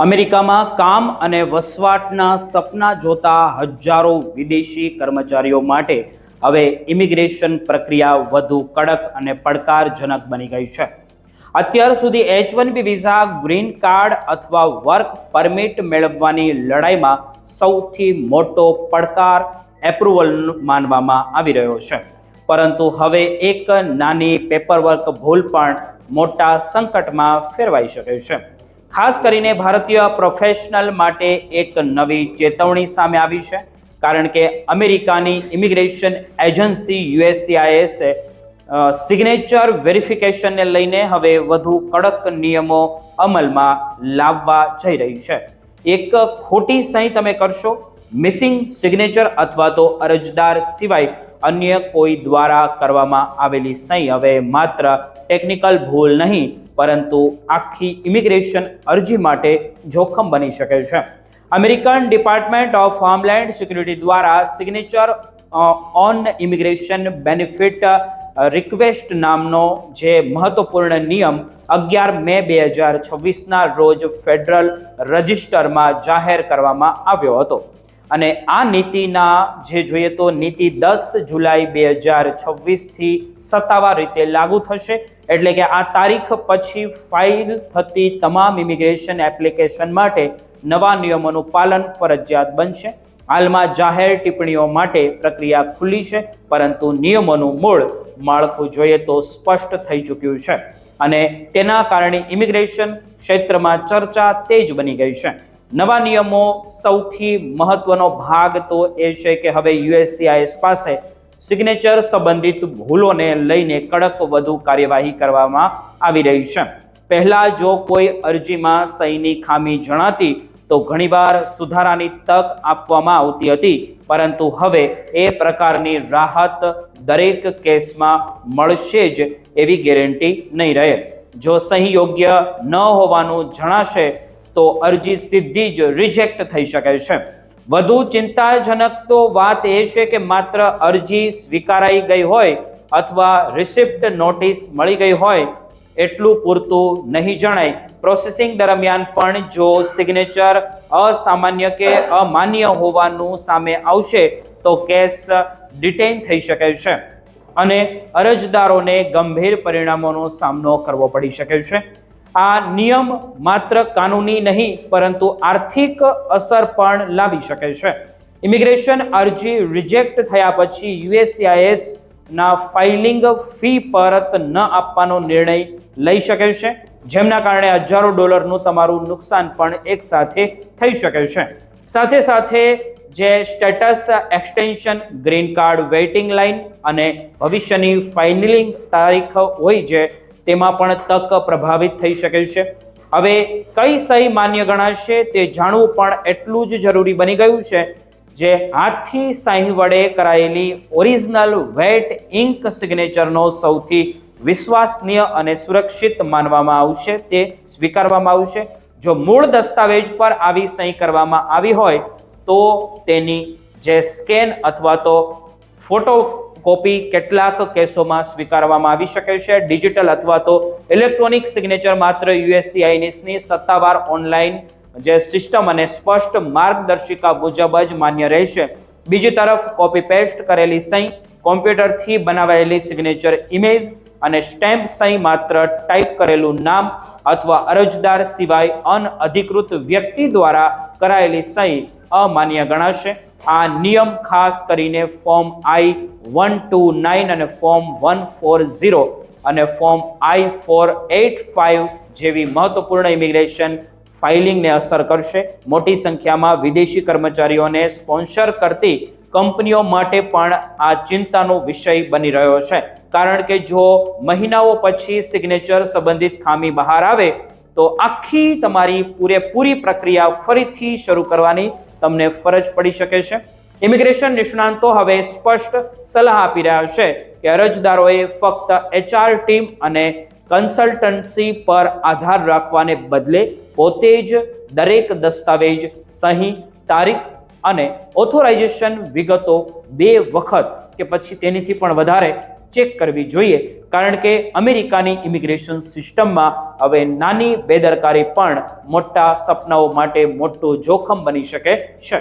અમેરિકામાં કામ અને વસવાટના સપના જોતા હજારો વિદેશી કર્મચારીઓ માટે હવે ઇમિગ્રેશન પ્રક્રિયા વધુ કડક અને પડકારજનક બની ગઈ છે. અત્યાર સુધી H-1B વિઝા, ગ્રીન કાર્ડ અથવા વર્ક પરમિટ મેળવવાની લડાઈમાં સૌથી મોટો પડકાર એપ્રુવલ માનવામાં આવી રહ્યો છે. પરંતુ હવે એક નાની પેપરવર્ક ભૂલ પણ મોટા સંકટમાં ફેરવાઈ શકે છે. ખાસ કરીને ભારતીય પ્રોફેશનલ માટે એક નવી ચેતવણી સામે આવી છે, કારણ કે અમેરિકાની ઇમિગ્રેશન એજન્સી USCIS સિગ્નેચર વેરિફિકેશનને લઈને હવે વધુ કડક નિયમો અમલમાં લાવવા જઈ રહી છે. એક ખોટી સહી તમે કરશો, મિસિંગ સિગ્નેચર અથવા તો અરજદાર સિવાય અન્ય કોઈ દ્વારા કરવામાં આવેલી સહી હવે માત્ર ટેકનિકલ ભૂલ નહીં, પરંતુ આખી ઇમિગ્રેશન અરજી માટે જોખમ બની શકે છે. American department of homeland security દ્વારા signature on immigration benefit request નામનો જે મહત્વપૂર્ણ નિયમ 11 મે 2026ના રોજ ફેડરલ રજિસ્ટરમાં જાહેર કરવામાં આવ્યો હતો. અને આ નીતિના જે જોઈએ તો નીતિ 10 જુલાઈ 2026થી સત્તાવાર રીતે લાગુ થશે. એટલે કે આ તારીખ પછી ફાઇલ થતી તમામ ઇમિગ્રેશન એપ્લિકેશન માટે નવા નિયમોનું પાલન ફરજિયાત બનશે. હાલમાં જાહેર ટિપ્પણીઓ માટે પ્રક્રિયા ખુલ્લી છે, પરંતુ નિયમોનું મૂળ માળખું જોઈએ તો સ્પષ્ટ થઈ ચૂક્યું છે અને તેના કારણે ઇમિગ્રેશન ક્ષેત્રમાં ચર્ચા તેજ બની ગઈ છે. નવા નિયમો સૌથી મહત્વનો ભાગ તો એ છે કે હવે USCIS પાસે સિગ્નેચર સંબંધિત ભૂલોને લઈને કડક વધુ કાર્યવાહી કરવામાં આવી રહી છે. પહેલા જો કોઈ અરજીમાં સહીની ખામી જણાતી તો ઘણીવાર સુધારાની તક આપવામાં આવતી હતી, પરંતુ હવે એ પ્રકારની રાહત દરેક કેસમાં મળશે જ એવી ગેરંટી નહીં રહે. જો સહી યોગ્ય ન હોવાનું જણાશે તો અરજી સીધી જ રિજેક્ટ થઈ શકે છે. વધુ ચિંતાજનક તો વાત એ છે કે માત્ર અરજી સ્વીકારાઈ ગઈ હોય અથવા રિસિપ્ટ નોટિસ મળી ગઈ હોય એટલું પૂરતું નહીં જણાય. પ્રોસેસિંગ દરમિયાન પણ જો સિગ્નેચર અસામાન્ય કે અમાન્ય હોવાનું સામે આવશે તો કેસ ડિટેઇન થઈ શકે છે અને અરજદારોને ગંભીર પરિણામોનો સામનો કરવો પડી શકે છે. આ નિયમ માત્ર કાનૂની નહીં, પરંતુ આર્થિક અસર પણ લાવી શકે છે. ઇમિગ્રેશન અરજી રિજેક્ટ થયા પછી USCIS ના ફાઇલિંગ ફી પરત ન આપવાનો નિર્ણય લઈ શકે છે, જેમના કારણે હજારો ડોલરનું તમારું નુકસાન પણ એક સાથે થઈ શકે છે. સાથે સાથે જે status extension, green card waiting line અને ભવિષ્યની ફાઇનલિંગ તારીખ હોય છે તેમાં પણ તક પ્રભાવિત થઈ શકે છે. હવે કઈ સહી માન્ય ગણાશે તે જાણવું પણ એટલું જ જરૂરી બની ગયું છે. જે હાથથી સહી વડે કરાયેલી ઓરિજિનલ વેટ ઇન્ક સિગ્નેચરનો સૌથી વિશ્વસનીય અને સુરક્ષિત માનવામાં આવશે તે સ્વીકારવામાં આવશે. જો મૂળ દસ્તાવેજ પર આવી સહી કરવામાં આવી હોય તો તેની જે સ્કેન અથવા તો ફોટો કોપી કેટલાક કેસોમાં સ્વીકારવામાં આવી શકે છે. ડિજિટલ અથવા તો ઇલેક્ટ્રોનિક સિગ્નેચર માત્ર USCISની સત્તાવાર ઓનલાઈન જે સિસ્ટમ અને સ્પષ્ટ માર્ગદર્શિકા મુજબ જ માન્ય રહેશે. બીજી તરફ કોપી પેસ્ટ કરેલી સહી, કોમ્પ્યુટરથી બનાવાયેલી સિગ્નેચર ઇમેજ અને સ્ટેમ્પ સહી માત્ર ટાઈપ કરેલું નામ અથવા અરજદાર સિવાય અનઅધિકૃત વ્યક્તિ દ્વારા કરાયેલી સહી અમાન્ય ગણાશે. આ નિયમ ખાસ કરીને ફોર્મ I-129 અને ફોર્મ 140 અને ફોર્મ I-485 જેવી મહત્વપૂર્ણ ઇમિગ્રેશન ફાઇલિંગને અસર કરશે. મોટી સંખ્યામાં વિદેશી કર્મચારીઓને સ્પોન્સર કરતી કંપનીઓ માટે પણ આ ચિંતાનો વિષય બની રહ્યો છે, કારણ કે જો મહિનાઓ પછી સિગ્નેચર સંબંધિત ખામી બહાર આવે તો આખી તમારી પૂરેપૂરી પ્રક્રિયા ફરીથી શરૂ કરવાની તમને ફરજ પડી શકે છે. ઇમિગ્રેશન નિષ્ણાંતો હવે સ્પષ્ટ સલાહ આપી રહ્યા છે કે અરજદારોએ ફક્ત HR ટીમ અને કન્સલ્ટન્સી પર આધાર રાખવાને બદલે પોતે જ દરેક દસ્તાવેજ, સહી, તારીખ અને ઓથોરાઇઝેશન વિગતો 2 વખત કે પછી તેનાથી પણ વધારે ચેક કરવી જોઈએ, કારણ કે અમેરિકાની ઇમિગ્રેશન સિસ્ટમમાં હવે નાની બેદરકારી પણ મોટા સપનાઓ માટે મોટું જોખમ બની શકે છે.